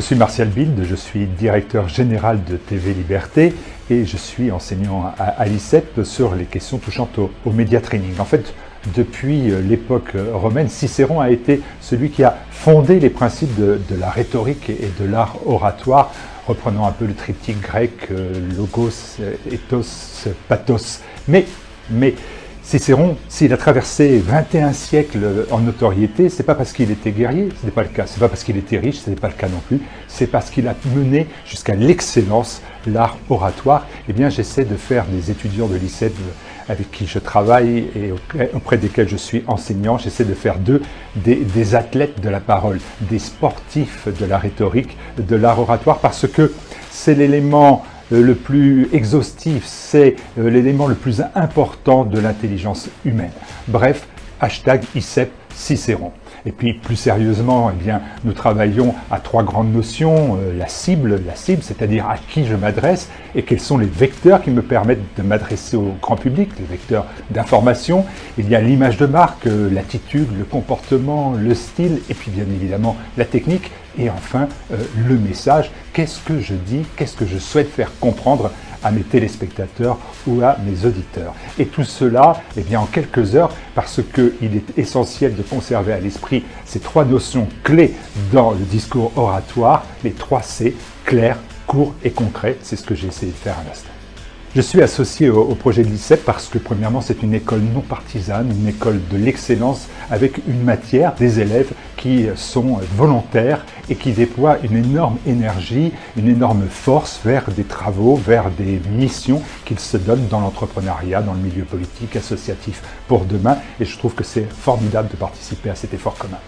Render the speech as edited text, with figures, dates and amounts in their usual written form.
Je suis Martial Bild, je suis directeur général de TV Liberté et je suis enseignant à l'ICEP sur les questions touchant au média training. En fait, depuis l'époque romaine, Cicéron a été celui qui a fondé les principes de la rhétorique et de l'art oratoire, reprenant un peu le triptyque grec logos, ethos, pathos. Mais Cicéron, s'il a traversé 21 siècles en notoriété, c'est pas parce qu'il était guerrier, ce n'est pas le cas. C'est pas parce qu'il était riche, ce n'est pas le cas non plus. C'est parce qu'il a mené jusqu'à l'excellence l'art oratoire. Eh bien, j'essaie de faire des étudiants de l'ICEP avec qui je travaille et auprès desquels je suis enseignant, j'essaie de faire d'eux des athlètes de la parole, des sportifs de la rhétorique, de l'art oratoire, parce que c'est l'élément le plus exhaustif, c'est l'élément le plus important de l'intelligence humaine. Bref, hashtag ICEP Cicéron. Et puis plus sérieusement, eh bien, nous travaillons à trois grandes notions, la cible, c'est-à-dire à qui je m'adresse et quels sont les vecteurs qui me permettent de m'adresser au grand public, les vecteurs d'information. Il y a l'image de marque, l'attitude, le comportement, le style et puis bien évidemment la technique. Et enfin, le message, qu'est-ce que je dis, qu'est-ce que je souhaite faire comprendre à mes téléspectateurs ou à mes auditeurs. Et tout cela, eh bien, en quelques heures, parce qu'il est essentiel de conserver à l'esprit ces trois notions clés dans le discours oratoire, les 3 C, clair, court et concret. C'est ce que j'ai essayé de faire à l'instant. Je suis associé au projet de l'ICEP parce que premièrement c'est une école non partisane, une école de l'excellence avec une matière, des élèves qui sont volontaires et qui déploient une énorme énergie, une énorme force vers des travaux, vers des missions qu'ils se donnent dans l'entrepreneuriat, dans le milieu politique, associatif pour demain. Et je trouve que c'est formidable de participer à cet effort commun.